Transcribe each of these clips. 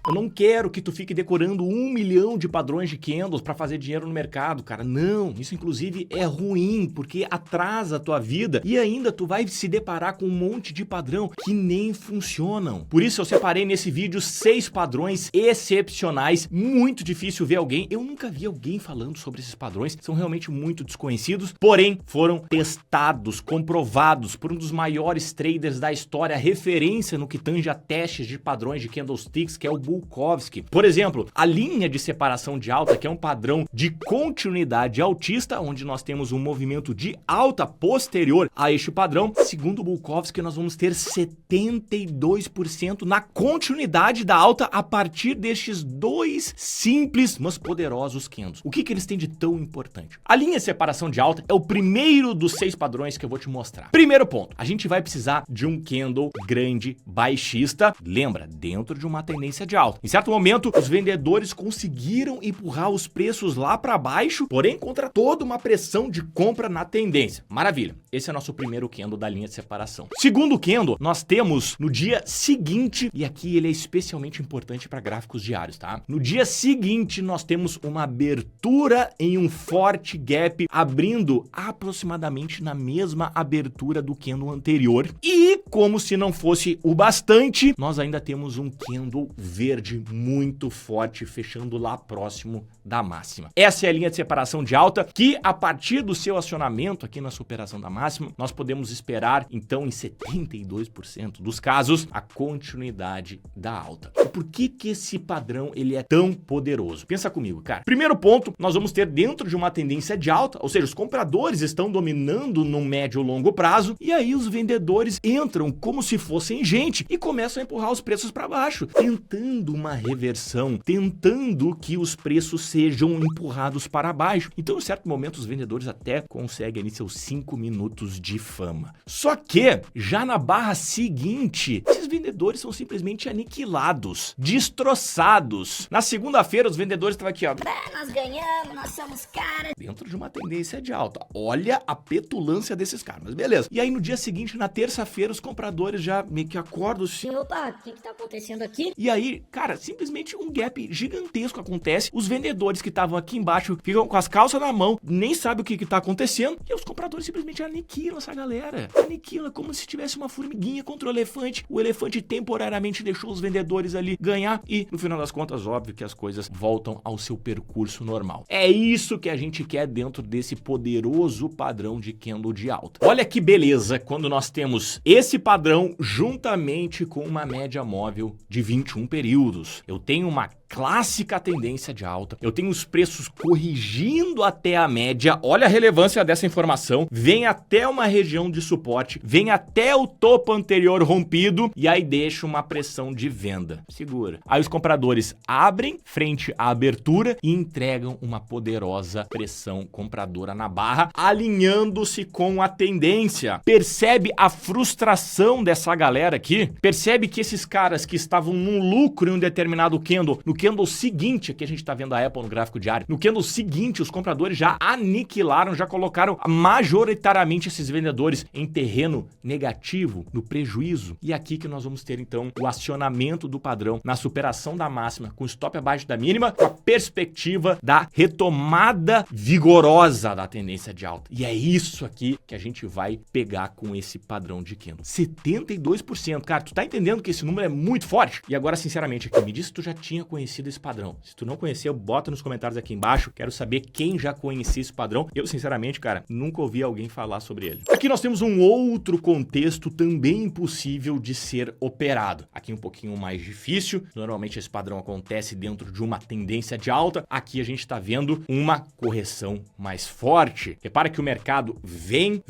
Eu não quero que tu fique decorando 1 milhão de padrões de candles para fazer dinheiro no mercado, cara. Não, isso inclusive é ruim, porque atrasa a tua vida e ainda tu vai se deparar com um monte de padrão que nem funcionam. Por isso eu separei nesse vídeo 6 padrões excepcionais. Muito difícil ver alguém, eu nunca vi alguém falando sobre esses padrões, são realmente muito desconhecidos, porém foram testados, comprovados por um dos maiores traders da história, referência no que tange a testes de padrões de candlesticks, que é o Bulkowski. Por exemplo, a linha de separação de alta, que é um padrão de continuidade altista, onde nós temos um movimento de alta posterior a este padrão, segundo o Bulkowski, nós vamos ter 72% na continuidade da alta a partir destes 2 simples, mas poderosos candles. O que eles têm de tão importante? A linha de separação de alta é o primeiro dos 6 padrões que eu vou te mostrar. Primeiro ponto, a gente vai precisar de um candle grande baixista, lembra, dentro de uma tendência de alta. Em certo momento, os vendedores conseguiram empurrar os preços lá para baixo, porém contra toda uma pressão de compra na tendência. Maravilha, esse é nosso primeiro candle da linha de separação. Segundo candle, nós temos no dia seguinte, e aqui ele é especialmente importante para gráficos diários, tá? No dia seguinte, nós temos uma abertura em um forte gap, abrindo aproximadamente na mesma abertura do candle anterior. E, como se não fosse o bastante, nós ainda temos um candle verde muito forte, fechando lá próximo da máxima. Essa é a linha de separação de alta, que a partir do seu acionamento aqui na superação da máxima, nós podemos esperar, então, em 72% dos casos, a continuidade da alta. E por que esse padrão ele é tão poderoso? Pensa comigo, cara. Primeiro ponto, nós vamos ter dentro de uma tendência de alta, ou seja, os compradores estão dominando no médio ou longo prazo, e aí os vendedores entram como se fossem gente e começam a empurrar os preços para baixo, tentando uma reversão, tentando que os preços sejam empurrados para baixo. Então, em certo momento, os vendedores até conseguem ali seus 5 minutos de fama. Só que, já na barra seguinte, esses vendedores são simplesmente aniquilados, destroçados. Na segunda-feira, os vendedores estavam aqui, ó. Nós ganhamos, nós somos caras. Dentro de uma tendência de alta. Olha a petulância desses caras, mas beleza. E aí, no dia seguinte, na terça-feira, os compradores já meio que acordam assim. Opa, o que tá acontecendo aqui? E aí, cara, simplesmente um gap gigantesco acontece. Os vendedores que estavam aqui embaixo ficam com as calças na mão, nem sabem o que tá acontecendo. E os compradores simplesmente aniquilam essa galera. Aniquila como se tivesse uma formiguinha contra o elefante. O elefante temporariamente deixou os vendedores ali ganhar. E, no final das contas, óbvio que as coisas voltam ao seu percurso normal. É isso que a gente quer dentro desse poderoso padrão de candle de alta. Olha que beleza quando nós temos esse padrão juntamente com uma média móvel de 21 períodos. Eu tenho uma clássica tendência de alta, eu tenho os preços corrigindo até a média, olha a relevância dessa informação, vem até uma região de suporte, vem até o topo anterior rompido e aí deixa uma pressão de venda. Segura. Aí os compradores abrem frente à abertura e entregam uma poderosa pressão compradora na barra, alinhando-se com a tendência. Percebe a frustração dessa galera aqui? Percebe que esses caras que estavam num lucro em um determinado candle, no candle seguinte, aqui a gente tá vendo a Apple no gráfico diário, no candle seguinte os compradores já aniquilaram, já colocaram majoritariamente esses vendedores em terreno negativo, no prejuízo. E aqui que nós vamos ter então o acionamento do padrão na superação da máxima, com stop abaixo da mínima, com a perspectiva da retomada vigorosa da tendência de alta. E é isso aqui que a gente vai pegar com esse padrão de candle. 72%, cara, tu tá entendendo que esse número é muito forte? E agora, sinceramente, aqui, me diz se tu já tinha conhecido esse padrão. Se tu não conheceu, bota nos comentários aqui embaixo. Quero saber quem já conhecia esse padrão. Eu, sinceramente, cara, nunca ouvi alguém falar sobre ele. Aqui nós temos um outro contexto também impossível de ser operado. Aqui um pouquinho mais difícil. Normalmente esse padrão acontece dentro de uma tendência de alta. Aqui a gente tá vendo uma correção mais forte. Repara que o mercado vem,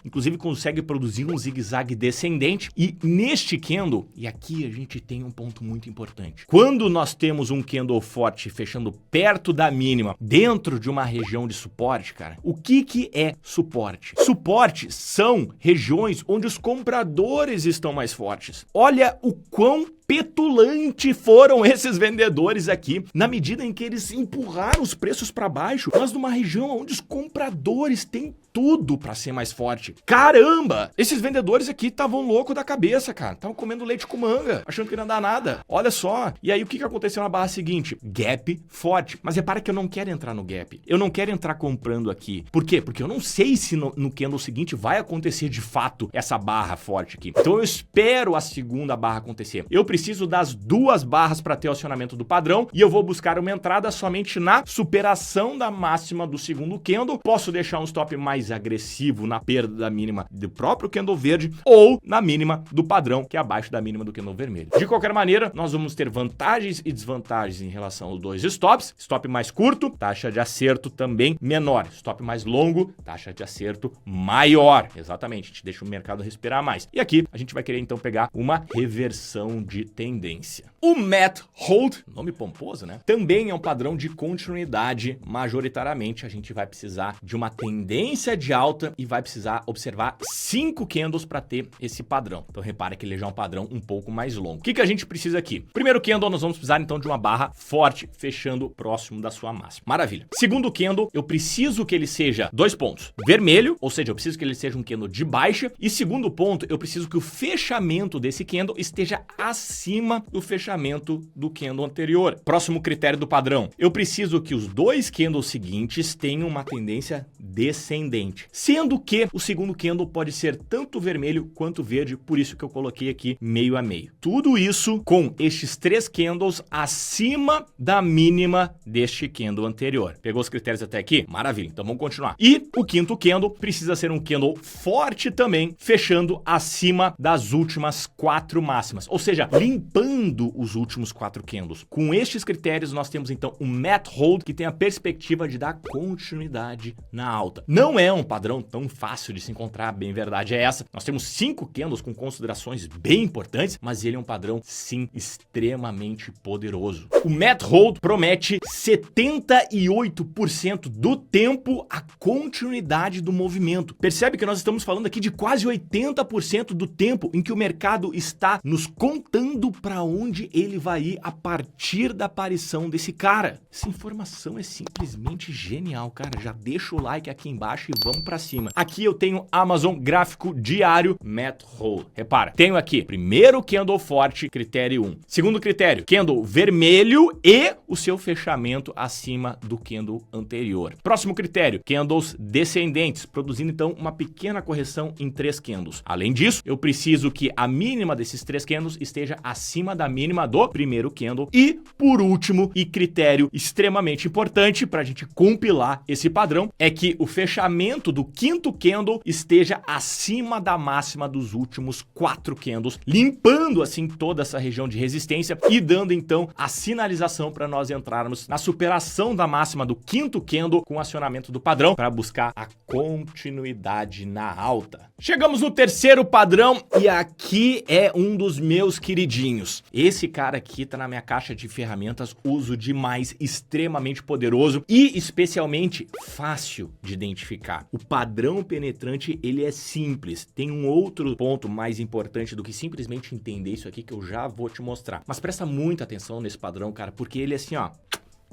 inclusive consegue produzir um zigue-zague descendente. E neste candle, e aqui a gente tem um ponto muito importante. Quando nós temos um candle forte fechando perto da mínima, dentro de uma região de suporte, cara, o que é suporte? Suporte são regiões onde os compradores estão mais fortes. Olha o quão petulante foram esses vendedores aqui, na medida em que eles empurraram os preços para baixo, mas numa região onde os compradores têm tudo pra ser mais forte. Caramba! Esses vendedores aqui estavam loucos da cabeça, cara. Estavam comendo leite com manga, achando que não ia dar nada. Olha só. E aí, o que aconteceu na barra seguinte? Gap forte. Mas repara que eu não quero entrar no gap. Eu não quero entrar comprando aqui. Por quê? Porque eu não sei se no candle seguinte vai acontecer de fato essa barra forte aqui. Então, eu espero a segunda barra acontecer. Eu preciso das duas barras para ter o acionamento do padrão e eu vou buscar uma entrada somente na superação da máxima do segundo candle. Posso deixar um stop mais agressivo na perda da mínima do próprio candle verde ou na mínima do padrão, que é abaixo da mínima do candle vermelho. De qualquer maneira, nós vamos ter vantagens e desvantagens em relação aos dois stops. Stop mais curto, taxa de acerto também menor. Stop mais longo, taxa de acerto maior. Exatamente, a gente deixa o mercado respirar mais. E aqui a gente vai querer então pegar uma reversão de tendência. O MAT Hold, nome pomposo, né? Também é um padrão de continuidade. Majoritariamente a gente vai precisar de uma tendência de alta e vai precisar observar 5 candles para ter esse padrão. Então repara que ele já é um padrão um pouco mais longo. O que a gente precisa aqui? Primeiro candle, nós vamos precisar então de uma barra forte, fechando próximo da sua máxima. Maravilha. Segundo candle, eu preciso que ele seja 2 pontos. Vermelho, ou seja, eu preciso que ele seja um candle de baixa. E segundo ponto, eu preciso que o fechamento desse candle esteja acima do fechamento do candle anterior. Próximo critério do padrão. Eu preciso que os 2 candles seguintes tenham uma tendência descendente. Sendo que o segundo candle pode ser tanto vermelho quanto verde, por isso que eu coloquei aqui meio a meio. Tudo isso com estes 3 candles acima da mínima deste candle anterior. Pegou os critérios até aqui? Maravilha, então vamos continuar. E o quinto candle precisa ser um candle forte também, fechando acima das últimas 4 máximas, ou seja, limpando os últimos 4 candles. Com estes critérios, nós temos então um MAT Hold que tem a perspectiva de dar continuidade na alta. Não é um padrão tão fácil de se encontrar, bem verdade é essa. Nós temos 5 candles com considerações bem importantes, mas ele é um padrão, sim, extremamente poderoso. O MAT Hold promete 78% do tempo a continuidade do movimento. Percebe que nós estamos falando aqui de quase 80% do tempo em que o mercado está nos contando para onde ele vai ir a partir da aparição desse cara. Essa informação é simplesmente genial, cara. Já deixa o like aqui embaixo e vamos para cima. Aqui eu tenho Amazon gráfico diário MAT Hold. Repara, tenho aqui primeiro candle forte, critério 1. Segundo critério, candle vermelho e o seu fechamento acima do candle anterior. Próximo critério, candles descendentes, produzindo então uma pequena correção em 3 candles. Além disso, eu preciso que a mínima desses 3 candles esteja acima da mínima do primeiro candle. E, por último, e critério extremamente importante para a gente compilar esse padrão, é que o fechamento do quinto candle esteja acima da máxima dos últimos 4 candles, limpando assim toda essa região de resistência e dando então a sinalização para nós entrarmos na superação da máxima do quinto candle com o acionamento do padrão para buscar a continuidade na alta. Chegamos no terceiro padrão e aqui é um dos meus queridinhos. Esse cara aqui tá na minha caixa de ferramentas, uso demais, extremamente poderoso e especialmente fácil de identificar. O padrão penetrante, ele é simples. Tem um outro ponto mais importante do que simplesmente entender isso aqui que eu já vou te mostrar. Mas presta muita atenção nesse padrão, cara, porque ele é assim, ó,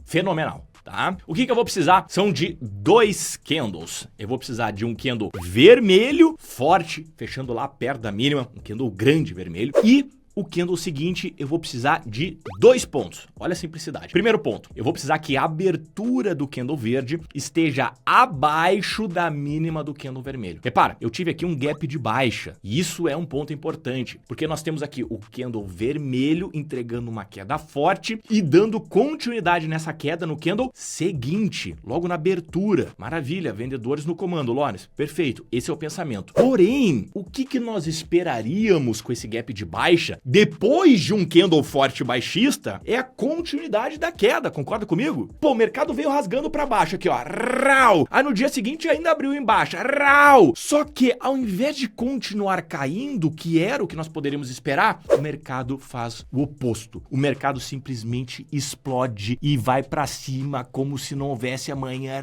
fenomenal, tá? O que eu vou precisar são de 2 candles. Eu vou precisar de um candle vermelho, forte, fechando lá perto da mínima, um candle grande vermelho, e o candle seguinte, eu vou precisar de 2 pontos. Olha a simplicidade. Primeiro ponto, eu vou precisar que a abertura do candle verde esteja abaixo da mínima do candle vermelho. Repara, eu tive aqui um gap de baixa. E isso é um ponto importante, porque nós temos aqui o candle vermelho entregando uma queda forte e dando continuidade nessa queda no candle seguinte, logo na abertura. Maravilha, vendedores no comando, Lawrence. Perfeito, esse é o pensamento. Porém, o que nós esperaríamos com esse gap de baixa depois de um candle forte baixista é a continuidade da queda, concorda comigo? Pô, o mercado veio rasgando para baixo aqui, ó, rau. Aí no dia seguinte ainda abriu em baixa, rau. Só que ao invés de continuar caindo, que era o que nós poderíamos esperar, o mercado faz o oposto. O mercado simplesmente explode e vai para cima como se não houvesse amanhã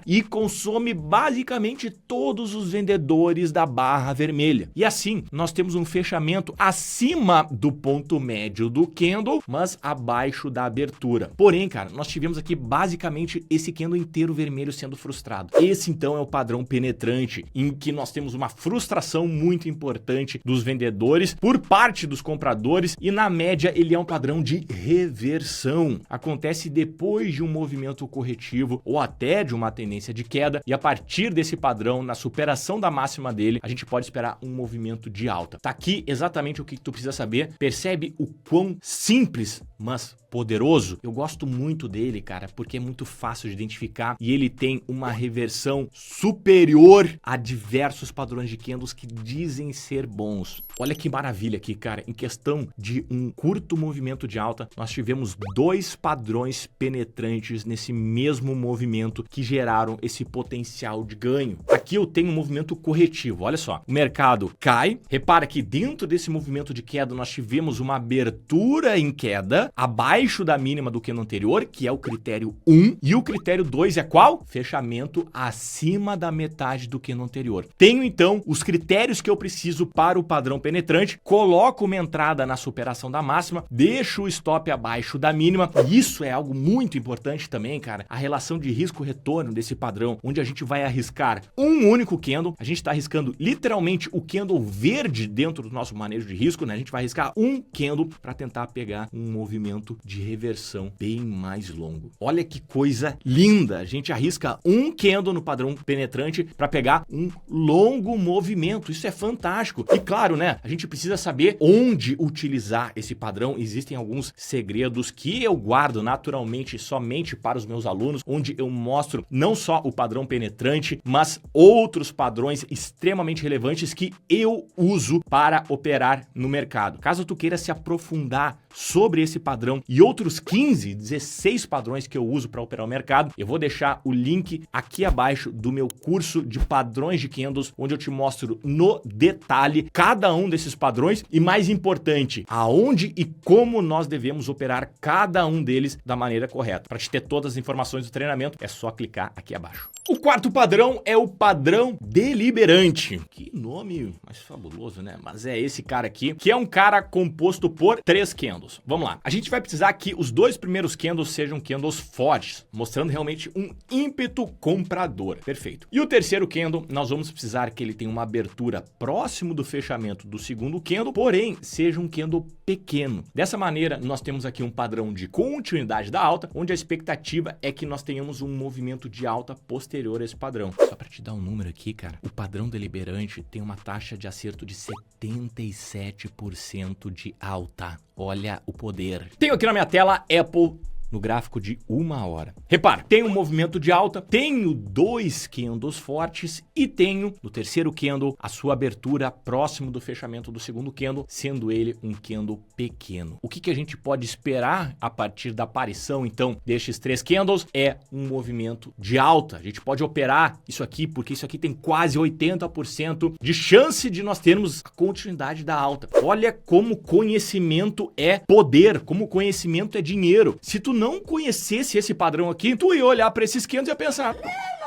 e consome basicamente todos os vendedores da barra vermelha. E assim, nós temos um fechamento acima acima do ponto médio do candle, mas abaixo da abertura. Porém, cara, nós tivemos aqui basicamente esse candle inteiro vermelho sendo frustrado. Esse então é o padrão penetrante, em que nós temos uma frustração muito importante dos vendedores por parte dos compradores e na média ele é um padrão de reversão. Acontece depois de um movimento corretivo ou até de uma tendência de queda e a partir desse padrão, na superação da máxima dele, a gente pode esperar um movimento de alta. Tá aqui exatamente o que tu precisa saber. Percebe o quão simples, mas poderoso? Eu gosto muito dele, cara, porque é muito fácil de identificar e ele tem uma reversão superior a diversos padrões de candles que dizem ser bons. Olha que maravilha aqui, cara. Em questão de um curto movimento de alta, nós tivemos dois padrões penetrantes nesse mesmo movimento que geraram esse potencial de ganho. Aqui eu tenho um movimento corretivo. Olha só, o mercado cai. Repara que dentro desse movimento de queda nós tivemos uma abertura em queda abaixo da mínima do candle anterior, que é o critério 1, e o critério 2 é qual? Fechamento acima da metade do candle anterior. Tenho então os critérios que eu preciso para o padrão penetrante, coloco uma entrada na superação da máxima, deixo o stop abaixo da mínima. Isso é algo muito importante também, cara, a relação de risco-retorno desse padrão, onde a gente vai arriscar um único candle, a gente está arriscando literalmente o candle verde dentro do nosso manejo de risco, né? A gente vai arriscar um candle para tentar pegar um movimento de reversão bem mais longo. Olha que coisa linda! A gente arrisca um candle no padrão penetrante para pegar um longo movimento. Isso é fantástico. E claro, né? A gente precisa saber onde utilizar esse padrão. Existem alguns segredos que eu guardo naturalmente somente para os meus alunos, onde eu mostro não só o padrão penetrante, mas outros padrões extremamente relevantes que eu uso para operar no mercado. Caso tu queira se aprofundar sobre esse padrão e outros 15, 16 padrões que eu uso para operar o mercado, eu vou deixar o link aqui abaixo do meu curso de padrões de candles, onde eu te mostro no detalhe cada um desses padrões e, mais importante, aonde e como nós devemos operar cada um deles da maneira correta. Para te ter todas as informações do treinamento, é só clicar aqui abaixo. O quarto padrão é o padrão deliberante. Que nome mais fabuloso, né? Mas é esse cara aqui, que é um cara composto por 3 candles. Vamos lá. A gente vai precisar que os 2 primeiros candles sejam candles fortes, mostrando realmente um ímpeto comprador. Perfeito. E o terceiro candle, nós vamos precisar que ele tenha uma abertura próximo do fechamento do segundo candle, porém, seja um candle pequeno. Dessa maneira, nós temos aqui um padrão de continuidade da alta, onde a expectativa é que nós tenhamos um movimento de alta posterior a esse padrão. Só para te dar um número aqui, cara, o padrão deliberante tem uma taxa de acerto de 77% de alta. Olha o poder. Tenho aqui na minha tela Apple no gráfico de 1 hora. Repara, tenho um movimento de alta, tenho 2 candles fortes e tenho no terceiro candle a sua abertura próximo do fechamento do segundo candle, sendo ele um candle pequeno. O que a gente pode esperar a partir da aparição, então, destes 3 candles é um movimento de alta. A gente pode operar isso aqui, porque isso aqui tem quase 80% de chance de nós termos a continuidade da alta. Olha como conhecimento é poder, como conhecimento é dinheiro. Se tu não conhecesse esse padrão aqui, tu ia olhar para esses candles e ia pensar: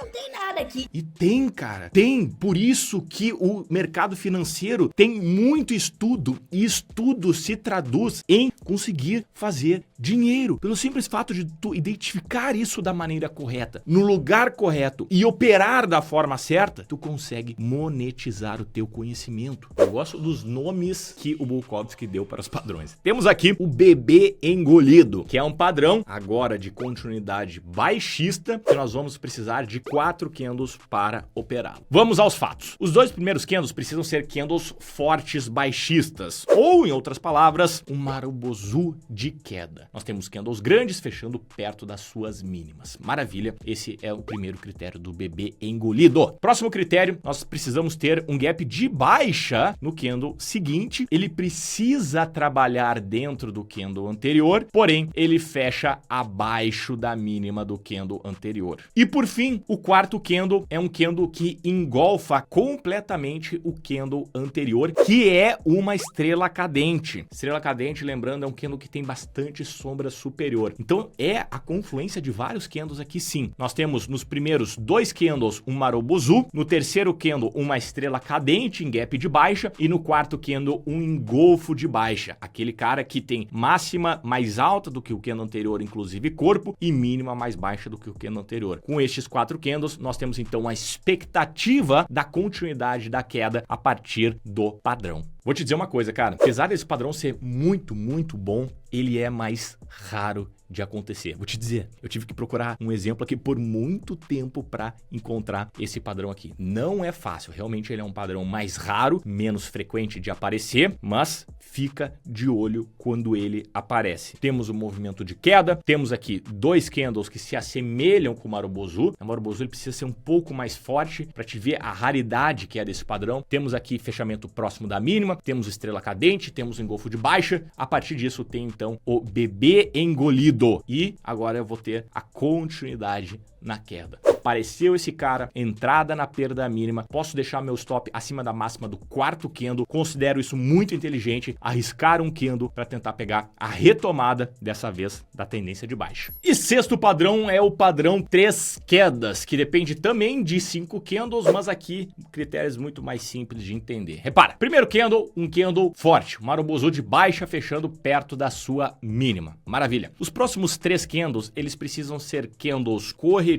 Não tem nada aqui. E tem, cara. Tem. Por isso que o mercado financeiro tem muito estudo e estudo se traduz em conseguir fazer dinheiro. Pelo simples fato de tu identificar isso da maneira correta, no lugar correto e operar da forma certa, tu consegue monetizar o teu conhecimento. Eu gosto dos nomes que o Bulkovski deu para os padrões. Temos aqui o bebê engolido, que é um padrão agora de continuidade baixista, que nós vamos precisar de 4 candles para operá-lo. Vamos aos fatos. Os 2 primeiros candles precisam ser candles fortes baixistas, ou, em outras palavras, um marubozu de queda. Nós temos candles grandes fechando perto das suas mínimas. Maravilha, esse é o primeiro critério do bebê engolido. Próximo critério, nós precisamos ter um gap de baixa no candle seguinte. Ele precisa trabalhar dentro do candle anterior, porém, ele fecha abaixo da mínima do candle anterior. E por fim, o quarto candle é um candle que engolfa completamente o candle anterior, que é uma estrela cadente. Estrela cadente, lembrando, é um candle que tem bastante sombra superior. Então é a confluência de vários candles aqui sim. Nós temos nos primeiros 2 candles um Marubozu, no terceiro candle uma estrela cadente em gap de baixa e no quarto candle um engolfo de baixa. Aquele cara que tem máxima mais alta do que o candle anterior, inclusive corpo, e mínima mais baixa do que o candle anterior. Com estes 4 candles, nós temos então a expectativa da continuidade da queda a partir do padrão. Vou te dizer uma coisa, cara. Apesar desse padrão ser muito, muito bom, ele é mais raro de acontecer. Vou te dizer, eu tive que procurar um exemplo aqui por muito tempo para encontrar esse padrão aqui. Não é fácil, realmente ele é um padrão mais raro, menos frequente de aparecer, mas fica de olho quando ele aparece. Temos o movimento de queda, temos aqui 2 candles que se assemelham com o Marubozu. O Marubozu ele precisa ser um pouco mais forte para te ver a raridade que é desse padrão. Temos aqui fechamento próximo da mínima, temos estrela cadente, temos o engolfo de baixa. A partir disso tem então o bebê engolido. E agora eu vou ter a continuidade na queda. Apareceu esse cara, entrada na perda mínima, posso deixar meu stop acima da máxima do quarto candle, considero isso muito inteligente, arriscar um candle para tentar pegar a retomada, dessa vez, da tendência de baixa. E sexto padrão é o padrão 3 quedas, que depende também de 5 candles, mas aqui critérios muito mais simples de entender. Repara, primeiro candle, um candle forte, o Marubozu de baixa fechando perto da sua mínima. Maravilha. Os próximos 3 candles, eles precisam ser candles corretivos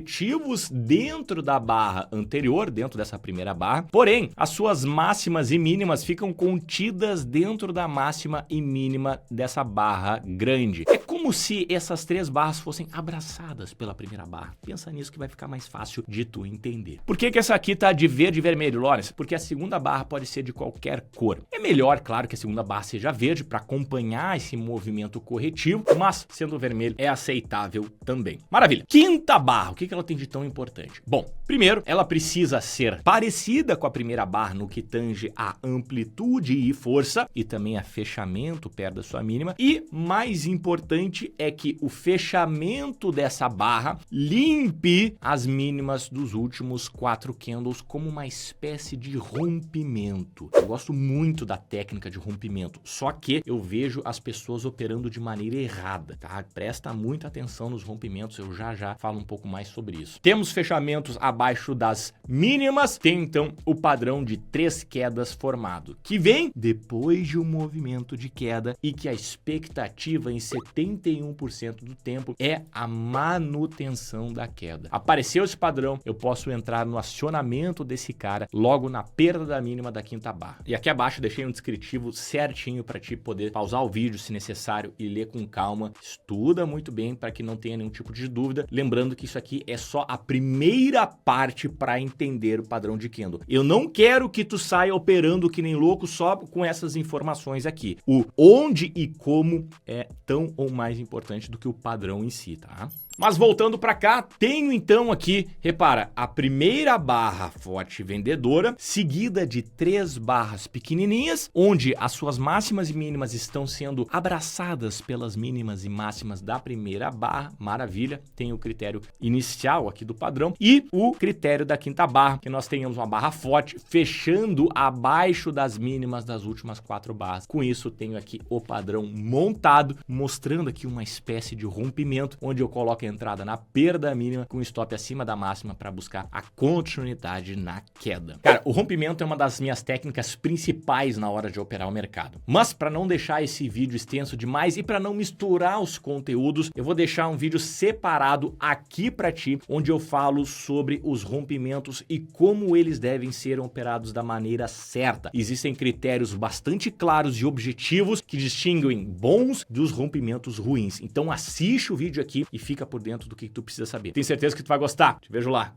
dentro da barra anterior, dentro dessa primeira barra, porém, as suas máximas e mínimas ficam contidas dentro da máxima e mínima dessa barra grande. É como se essas 3 barras fossem abraçadas pela primeira barra. Pensa nisso que vai ficar mais fácil de tu entender. Por que essa aqui tá de verde e vermelho, Lawrence? Porque a segunda barra pode ser de qualquer cor. É melhor, claro, que a segunda barra seja verde para acompanhar esse movimento corretivo, mas sendo vermelho é aceitável também. Maravilha. Quinta barra, o que ela tem de tão importante? Bom, primeiro, ela precisa ser parecida com a primeira barra no que tange a amplitude e força e também a fechamento perto da sua mínima. E mais importante é que o fechamento dessa barra limpe as mínimas dos últimos 4 candles como uma espécie de rompimento. Eu gosto muito da técnica de rompimento, só que eu vejo as pessoas operando de maneira errada, tá? Presta muita atenção nos rompimentos, eu já falo um pouco mais sobre isso. Temos fechamentos abaixo das mínimas, tem então o padrão de 3 quedas formado, que vem depois de um movimento de queda e que a expectativa em 71% do tempo é a manutenção da queda. Apareceu esse padrão, eu posso entrar no acionamento desse cara logo na perda da mínima da quinta barra. E aqui abaixo deixei um descritivo certinho para ti poder pausar o vídeo se necessário e ler com calma. Estuda muito bem para que não tenha nenhum tipo de dúvida. Lembrando que isso aqui é só a primeira parte para entender o padrão de candle. Eu não quero que tu saia operando que nem louco só com essas informações aqui. O onde e como é tão ou mais importante do que o padrão em si, tá? Mas voltando para cá, tenho então aqui, repara, a primeira barra forte vendedora, seguida de 3 barras pequenininhas, onde as suas máximas e mínimas estão sendo abraçadas pelas mínimas e máximas da primeira barra. Maravilha, tem o critério inicial aqui do padrão e o critério da quinta barra, que nós tenhamos uma barra forte fechando abaixo das mínimas das últimas 4 barras. Com isso, tenho aqui o padrão montado, mostrando aqui uma espécie de rompimento, onde eu coloco a entrada na perda mínima com stop acima da máxima para buscar a continuidade na queda. Cara, o rompimento é uma das minhas técnicas principais na hora de operar o mercado. Mas para não deixar esse vídeo extenso demais e para não misturar os conteúdos, eu vou deixar um vídeo separado aqui para ti, onde eu falo sobre os rompimentos e como eles devem ser operados da maneira certa. Existem critérios bastante claros e objetivos que distinguem bons dos rompimentos ruins. Então assiste o vídeo aqui e fica por dentro do que tu precisa saber. Tenho certeza que tu vai gostar. Te vejo lá.